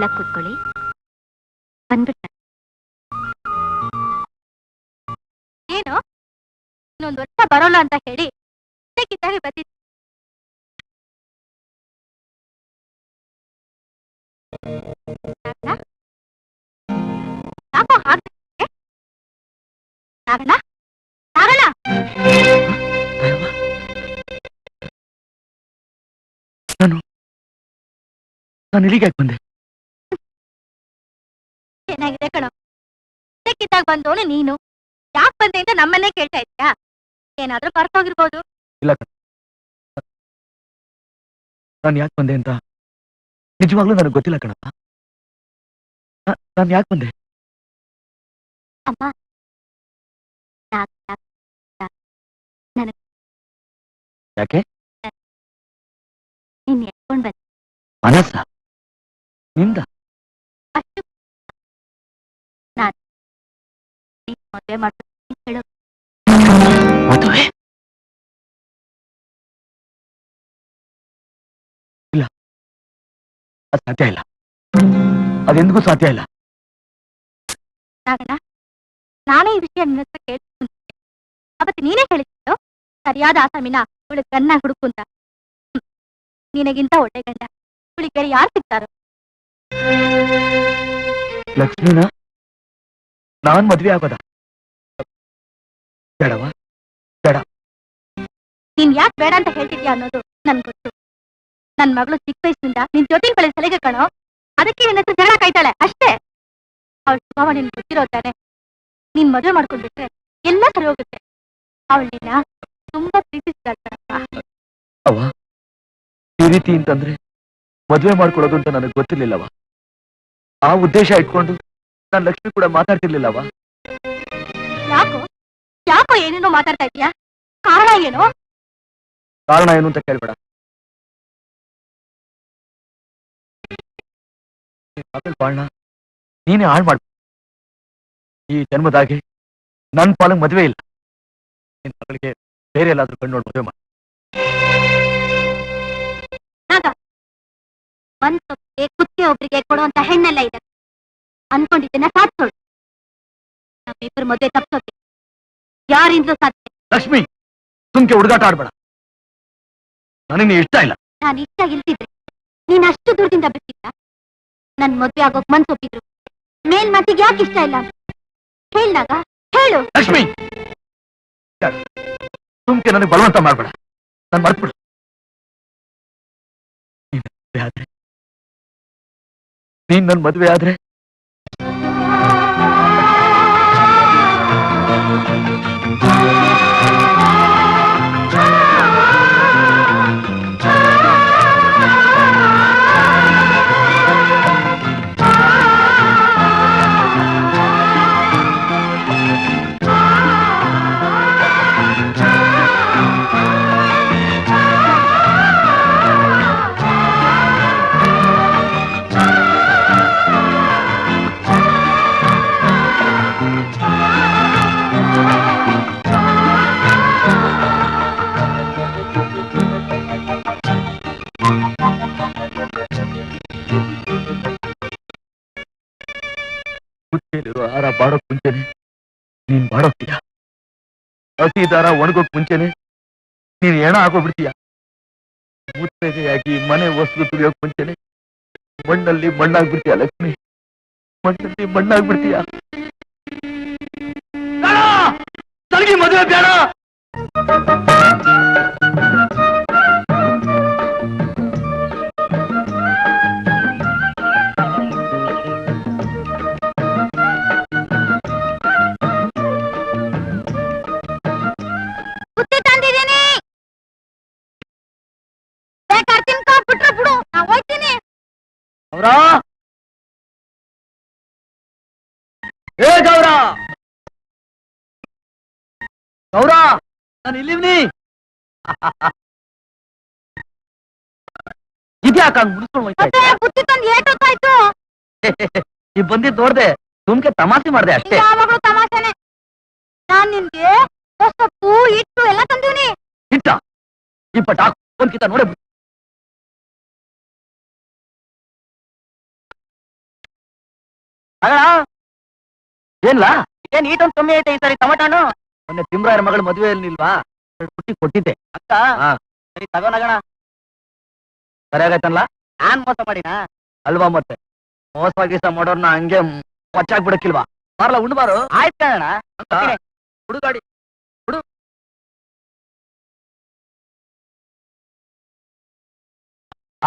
ಒಳಗ್ ಕೂತ್ಕೊಳ್ಳಿ. ಬಂದ್ಬಿಟ್ಟ. ಏನು ಇನ್ನೊಂದು ವರ್ಷ ಬರೋಲ್ಲ ಅಂತ ಹೇಳಿ ಕಿತ್ತಾಗಿ ಬಂದಿದ್ದೆ. ಯಾಕೋ ಹಾಗೆ ನಾಗಣ್ಣ ನಾಗಣ್ಣ ನಾನು ಇಲ್ಲಿಗೆ ಯಾಕೆ ಬಂದೆ? ಏನಾಗಿದೆ ಕಣೋ, ಕಿತ್ತಾಗ ಬಂದವನು ನೀನು. ಯಾಕೆ ಬಂದೆ ಅಂತ ನಮ್ಮನ್ನೇ ಕೇಳ್ತಾ ಇದ್ಯಾ? ಏನಾದ್ರೂ ಕರ್ತೋಗಿರ್ಬೋದು. ಇಲ್ಲ, ನಾನು ಯಾಕೆ ಬಂದೆ ಅಂತ ನಿಜವಾಗ್ಲೂ ನನಗೆ ಗೊತ್ತಿಲ್ಲ ಕಣಪ್ಪ. ನಾನು ಯಾಕೆ ಬಂದೆ? ಅಮ್ಮ, ಯಾಕೆ ನೀನ್ ಎತ್ಕೊಂಡ್ ಬಂದ ಮನಸ್ಸ ನಿಂದ ಅಷ್ಟು ನಾನು ಮದುವೆ ಮಾಡ್ತೀನಿ ಹೇಳೋ. ಮದುವೆ? ಇಲ್ಲ, ಅದು ಸಾಧ್ಯ ಇಲ್ಲ. ಅದೆಂದಿಗೂ ಸಾಧ್ಯ ಇಲ್ಲ. ನಾಗಣ್ಣ, ನಾನೇ ಈ ವಿಷಯ ನಿನ್ನ ಹತ್ರ ಕೇಳ್ತೀನಿ. ಅವತ್ತು ನೀನೇ ಹೇಳಿದ್ದು ಸರಿಯಾದ ಆಸಾಮಿನ ಇವಳು ಗನ್ನ ಹುಡುಕು ಅಂತ. ನಿನಗಿಂತ ಒಳ್ಳೆ ಗಂಡ ಇವಳಿಗೆ ಯಾರು ಸಿಗ್ತಾರೋ? ಲಕ್ಷ್ಮೀನ ನಾನ್ ಮದ್ವೆ ಆಗೋದ? ಬೇಡವಾ? ಬೇಡ. ನೀನ್ ಯಾಕೆ ಬೇಡ ಅಂತ ಹೇಳ್ತಿದ್ಯಾ ಅನ್ನೋದು ನನ್ ಗೊತ್ತು. ನನ್ ಮಗಳು ಚಿಕ್ಕ ವಯಸ್ಸಿನಿಂದ ನಿನ್ ಜೊತೆಲಿ ಬೆಳೆದ ಸಲಿಗೆ ಕಣೋ. ಅದಕ್ಕೆ ನಿನ್ನ ಹತ್ರ ಜಗಳ ಕಾಯ್ತಾಳೆ ಅಷ್ಟೇ. ಅವಳ ಸ್ವಭಾವ ನಿನ್ ಗೊತ್ತಿರೋತಾನೆ. ನೀನ್ ಮದುವೆ ಮಾಡ್ಕೊಂಡ್ಬಿಟ್ರೆ ಎಲ್ಲ ಸರಿ ಹೋಗುತ್ತೆ. ಅವಳು ನಿನ್ನ ತುಂಬಾ ಪ್ರೀತಿಸಿದಾಳಪ್ಪ. ಅವ ಈ ರೀತಿ ಅಂತಂದ್ರೆ ಮದುವೆ ಮಾಡ್ಕೊಡೋದು ಅಂತ ನನಗೆ ಗೊತ್ತಿರ್ಲಿಲ್ಲವ. ಆ ಉದ್ದೇಶ ಇಟ್ಕೊಂಡು ನಾನು ಲಕ್ಷ್ಮಿ ಕೂಡ ಮಾತಾಡ್ತಿರ್ಲಿಲ್ಲವ. ಯಾಕೋ ಯಾಕೋ ಏನೇನೋ ಮಾತಾಡ್ತಾ ಇದೀಯಾ? ಕಾರಣ ಏನು? ಕಾರಣ ಏನು ಅಂತ ಕೇಳ್ಬೇಡ. ಬಾಳ್ನ ನೀನೇ ಹಾಳು ಮಾಡ. ಈ ಜನ್ಮದಾಗೆ ನನ್ ಪಾಲಂಗ್ ಮದುವೆ ಇಲ್ಲ. ನಿನ್ ಮಗಳಿಗೆ ಬೇರೆ ಎಲ್ಲಾದ್ರೂ ಕಣ್ಣು ನೋಡಿ ಮದುವೆ ಮಾಡಿ. ಮನ್ಸೊಬ್ರಿಗೆ ಕುತ್ತಿಗೆ ಒಬ್ರಿಗೆ ಕೊಡುವಂತ ಹೆಣ್ಣೆಲ್ಲ ಇದೆ ಅನ್ಕೊಂಡಿದ್ದನ್ನ ಸಾಧಿಸೋಳು. ನಮ್ಮಿಬ್ಬರು ಮದುವೆ ತಪ್ಪಿಸೋಕೆ ಯಾರಿಂದಲೂ ಸಾಧ್ಯ. ಲಕ್ಷ್ಮಿ, ಸುಮ್ಕೆ ಹುಡುಗಾಟ ಆಡ್ಬೇಡ. ನನಗೆ ಇಷ್ಟ ಇಲ್ಲ. ನಾನು ಇಷ್ಟ ಇಲ್ದಿದ್ರೆ ನೀನ್ ಅಷ್ಟು ದೂರದಿಂದ ಬಿಟ್ಟಿದ್ದ. ನನ್ ಮದ್ವೆ ಆಗೋಕ್ ಮನ್ಸೊಪ್ಪಿದ್ರು ಮೇಲ್ಮತಿಗೆ ಯಾಕೆ ಇಷ್ಟ ಇಲ್ಲ ಅಂತ ಹೇಳ್ನಾಗ ಹೇಳು. ಲಕ್ಷ್ಮಿ, ಸುಮ್ಕೆ ನನಗೆ ಬಲವಂತ ಮಾಡ್ಬೇಡ. ನಾನು ಮರ್ತ್ಬಿಡು. ನೀನ್ ನನ್ ಮದ್ವೆ ಆದ್ರೆ ಆರ ಬಾಡೋಕ್ ಮುಂಚೆನೆ ನೀನ್ ಬಾಡೋಗ್ತೀಯ. ಹಸಿ ದಾರ ಒಣಗೋಕ್ ಮುಂಚೆನೆ ನೀನ್ ಹೆಣ ಹಾಕೋಬಿಡ್ತೀಯ. ಮುತ್ತೈದೆಯಾಗಿ ಮನೆ ವಸ್ತು ತುಳಿಯೋಕ್ ಮುಂಚೆನೆ ಮಣ್ಣಲ್ಲಿ ಮಣ್ಣಾಗ್ಬಿಡ್ತೀಯ. ಲಕ್ಷ್ಮಿ, ಮಣ್ಣಲ್ಲಿ ಮಣ್ಣಾಗ್ಬಿಡ್ತೀಯ. ನನಗೆ ಮದುವೆ ಬೇಡ. ಏ ಗೌರ, ಗೌರ, ನಾನು ಇಲ್ಲಿವ್ನಿ. ಇದ್ಯಾಕ ಮುಗಿಸ್ಕೊಂಡು ಹೋಯ್ತಾಯ್ತು? ಈ ಬಂದಿದ್ ನೋಡ್ದೆ, ಸುಮ್ಕೆ ತಮಾಷೆ ಮಾಡ್ದೆ ಅಷ್ಟೇ. ತಮಾಷೆನೆ. ನಾನ್ ನಿನ್ಗೆ ಸೊಪ್ಪು ಇಟ್ಟು ಎಲ್ಲ ತಂದೀನಿ. ಇಟ್ಟ ಇಪ್ಪಟ್ಟ ಒಂದ್ಕಿತ ನೋಡೇ ಏನ್ಲಾ ಏನ್ ಈಟೊಂದು ಕಮ್ಮಿ ಐತೆ ಈ ಸರಿ ಟೊಮೆಟೊ ಹಣ್ಣು ಮೊನ್ನೆ ತಿಮ್ರಾಯರ ಮಗಳ ಮದುವೆಯಲ್ಲಿ ಇಲ್ವಾ ಪುಟ್ಟಿ ಕೊಟ್ಟಿದ್ದೆ ಅಕ್ಕ ಹಾ. ಸರಿ ತಗೋನಗಣ. ಸರಿಯಾಗೈತಲ್ಲ ನಾನ್ ಮೋಸ ಮಾಡಿನಾ? ಅಲ್ವಾ ಮತ್ತೆ ಮೋಸ ಗೀಸ ಮಾಡೋರ್ನ ಹಂಗೆ ಮಚ್ಚಾಕ್ ಬಿಡಕ್ಕಿಲ್ವಾ ಬಾರ್ಲ ಉಣ್ಬಾರು ಆಯ್ತು ಕಣ ಅಂತ ಹುಡುಗಾಡಿ ಹುಡು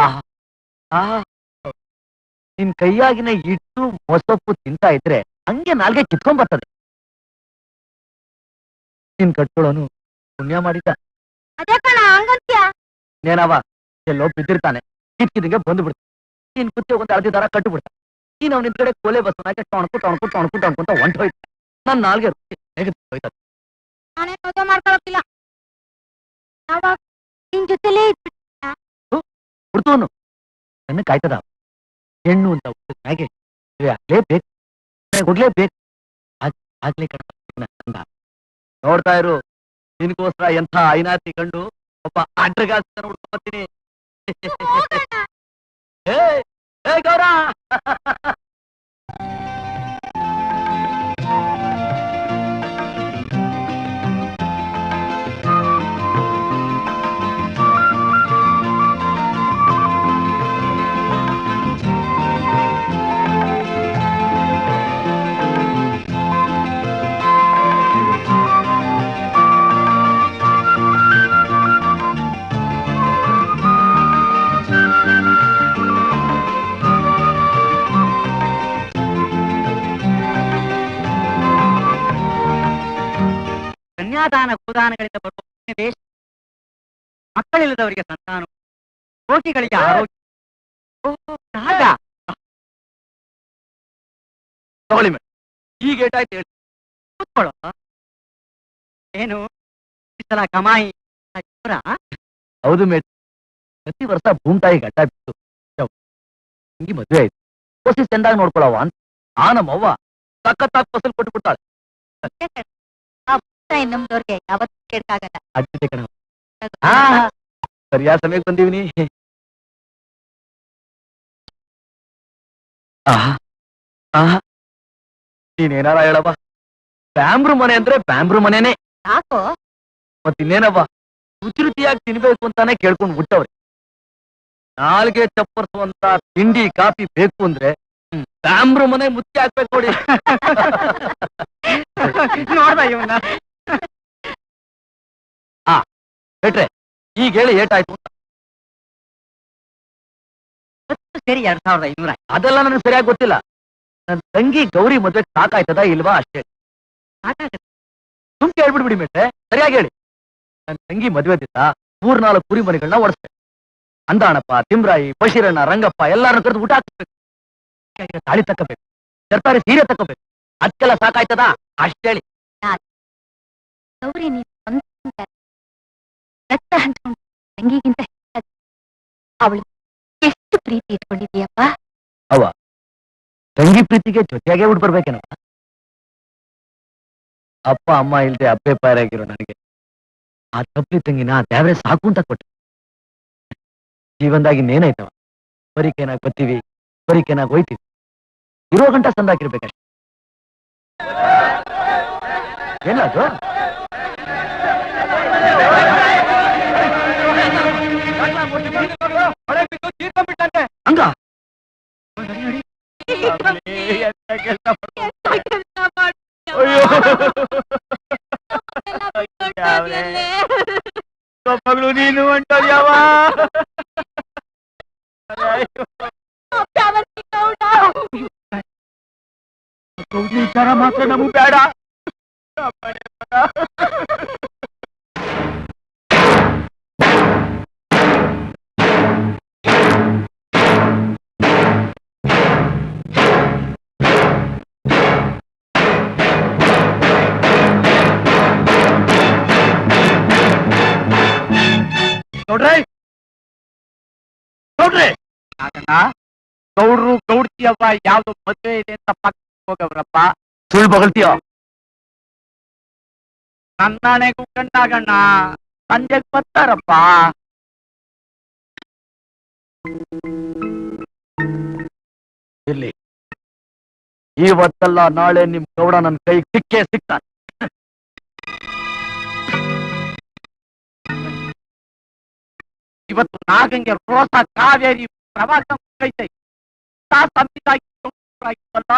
ಆಹಾ ಆಹಾ ನಿನ್ ಕೈಯಾಗಿನ ಇಟ್ಟು ಮೊಸಪ್ಪು ತಿಂತಾ ಇದ್ರೆ ಹಂಗೆ ನಾಲ್ಗೆ ಕಿತ್ಕೊಂಡ್ ಬರ್ತದೆ. ನಿನ್ ಕಟ್ಕೊಳ್ಳೋನು ಪುಣ್ಯ ಮಾಡಿದ್ದ. ಅದೇ ಕಣ ಹಂಗಂತ್ಯ. ನೇನವ ಎಲ್ಲೋ ಬಿದ್ದಿರ್ತಾನೆ ಕಿತ್ಕಿದಂಗೆ ಬಂದ್ಬಿಡ್ತ. ನೀನ್ ಕುತ್ತಿ ಹೋಗಂತ ಅಳದಿ ದಾರ ಕಟ್ಟು ಬಿಡ್ತ. ನೀನ್ ಅವ್ನ ಕಡೆ ಕೋಲೆ ಬಸ್ ಟೊಣ್ಕೊಂತ ಹೊಂಟ್ ಹೋಯ್ತ. ನನ್ ನಾಲ್ಗೆ ಹೋಯ್ತದ. ನಾನೇನ್ ಮದುವೆ ಮಾಡ್ಕೊಳಕಿಲ್ಲ. ಯಾವಾಗ ನಿನ್ ಜೊತೆಲೇ ಹುಡ್ತವನು ನನ್ನ ಕಾಯ್ತದ. ಹೆಣ್ಣು ಅಂತ ಹಾಗೆ ಆಗ್ಲೇಬೇಕು ಕೊಡ್ಲೇಬೇಕು ಆಗ್ಲೇ ಕಣ. ನೋಡ್ತಾ ಇರು ನಿನ್ಗೋಸ್ಕರ ಎಂಥ ಐನಾತಿ ಕಂಡು ಒಬ್ಬ ಅಡ್ರಗಾಸ್ತಾನ ಹುಡ್ಕೊತೀನಿ. ಏ ಗೌರ ಕನ್ಯಾದಾನ ಗೋದಾನಗಳಿಂದ ಬರುವ ಪುಣ್ಯ ದೇಶ, ಮಕ್ಕಳಿಲ್ಲದವರಿಗೆ ಸಂತಾನ, ರೋಗಿಗಳಿಗೆ ಆರೋಗ್ಯ. ತಗೊಳ್ಳಿ ಮೇಡಮ್ ಈಗ ಏಟಾಯ್ತು ಹೇಳಿ. ಕೂತ್ಕೊಳ್ಳೋ. ಏನು ಈ ಸಲ ಕಮಾಯಿ ಜೋರ? ಹೌದು ಮೇಡಮ್ ಪ್ರತಿ ವರ್ಷ ಭೂಮ್ತಾಯಿ ಗಡ್ಡ ಬಿತ್ತು ಹಿಂಗಿ ಮದುವೆ ಆಯ್ತು. ಹೊಸಿ ಚೆಂದಾಗಿ ನೋಡ್ಕೊಳವ ಅಂತ ಆ ನಮ್ಮವ್ವ ಸಖತ್ತಾಗಿ ಫಸಲ್ ಕೊಟ್ಟು ಬಿಡ್ತಾಳೆ. ನಮ್ದವ್ರಿಗೆ ಯಾವತ್ತೂ ಕೇಳಕ್ಕಾಗಲ್ಲ. ಅಜ್ಜತೆ ಕಣ ಸರಿಯಾದ ಸಮಯಕ್ಕೆ ಬಂದೀವಿನಿ. ನೀನೇನಾರ ಹೇಳವ್ವ, ಬ್ಯಾಂಬ್ರು ಮನೆ ಅಂದ್ರೆ ಬ್ಯಾಂಬ್ರು ಮನೆನೇ. ಯಾಕೋ ಮತ್ತಿನ್ನೇನವ್ವ ರುಚಿ ರುಚಿಯಾಗಿ ತಿನ್ಬೇಕು ಅಂತಾನೆ ಕೇಳ್ಕೊಂಡು ಬಿಟ್ಟವ್ರೆ. ನಾಲ್ಗೆ ಚಪ್ಪರ್ಸುವಂತ ತಿಂಡಿ ಕಾಫಿ ಬೇಕು ಅಂದ್ರೆ ಬ್ಯಾಂಬ್ರು ಮನೆ ಮುಚ್ಚಿ ಹಾಕ್ಬೇಕು ನೋಡಿ. ನೋಡ್ದ ಇವನ್ನ. ಬಿಟ್ರೆ ಈಗ ಹೇಳಿ ಏಟಾಯ್ತು ಅಂತ. ಸರಿ 2500. ಅದೆಲ್ಲ ನನಗೆ ಸರಿಯಾಗಿ ಗೊತ್ತಿಲ್ಲ. ನನ್ ತಂಗಿ ಗೌರಿ ಮದ್ವೆಗೆ ಸಾಕಾಯ್ತದ ಇಲ್ವಾ ಅಷ್ಟೇ. ಸುಮ್ಕೆ ಹೇಳ್ಬಿಡ್ಬಿಡಿ ಮೇಟ್ರೆ ಸರಿಯಾಗಿ ಹೇಳಿ. ನನ್ ತಂಗಿ ಮದ್ವೆ ದಿವಸ 3-4 ಕುರಿ ಮನೆಗಳನ್ನ ಓಡಿಸ್ಬೇಕು. ಅಂದಾಣಪ್ಪ ತಿಮ್ರಾಯಿ ಬಶೀರಣ್ಣ ರಂಗಪ್ಪ ಎಲ್ಲಾರನ್ನ ಕರೆದು ಊಟ ಹಾಕ್ಬೇಕು. ತಾಳಿ ತಕ್ಕಬೇಕು, ಸರ್ಕಾರಿ ಸೀರೆ ತಕ್ಕಬೇಕು. ಅದಕ್ಕೆಲ್ಲ ಸಾಕಾಯ್ತದ ಅಷ್ಟೇ ಹೇಳಿ. ಗೌರಿ ನೀನ್ ರಕ್ತ ಹಂಚ್ಕೊಂಡು ತಂಗಿಗಿಂತ ಅವಳು ಎಷ್ಟು ಪ್ರೀತಿ ಇಟ್ಕೊಂಡಿದೀಯಪ್ಪ. ಅವ ತಂಗಿ ಪ್ರೀತಿಗೆ ಜೊತೆಯಾಗೆ ಉಡ್ ಬರ್ಬೇಕೇನವ. ಅಪ್ಪ ಅಮ್ಮ ಇಲ್ದೆ ಅಪ್ಪೆ ಪಾರಾಗಿರೋ ನನಗೆ ಆ ತಪ್ಪಲಿ ತಂಗಿನ ದೇವ್ರೆ ಸಾಕು ಅಂತ ಕೊಟ್ಟೆ. ಜೀವನದಾಗಿ ನೇನಾಯ್ತವ. ಬರಿಕೇನಾಗ್ ಬರ್ತೀವಿ, ಬರಿಕೇನಾಗ್ ಹೋಯ್ತೀವಿ. ಇರೋ ಗಂಟ ಸಂದಾಕಿರ್ಬೇಕಷ್ಟೆ. ಏನದು ಹಂಗ ಮಗಳು ನೀನು ಹೊಂಟೋದ್ಯಾವ. ವಿಚಾರ ಮಾತ್ರ ನಮಗ್ ಬೇಡ. ನೋಡ್ರಿ ನೋಡ್ರಿ ಗೌಡ್ರು ಗೌಡ್ತಿಯವ್ವ ಯಾವ್ದು ಮದ್ವೆ ಇದೆ ಅಂತ ಪಕ್ಕ ಹೋಗವ್ರಪ್ಪ. ಸುಳ್ಳು ಬಗಳ್ತೀಯ. ನನ್ನಾಣೆಗೂ ಗಂಡಾಗಣ್ಣ ಸಂಜೆಗ್ ಬರ್ತಾರಪ್ಪ. ಇರ್ಲಿ ಇವತ್ತಲ್ಲ ನಾಳೆ ನಿಮ್ ಗೌಡ ನನ್ ಕೈ ಸಿಕ್ಕೇ ಸಿಗ್ತಾನೆ. ಇವತ್ತು ನಾಗಂಗೆ ರೋಸ ಕಾವೇರಿ ಪ್ರವಾಸ ಮುಗಿದೈತೆ. ಸಂವಿಧಾನ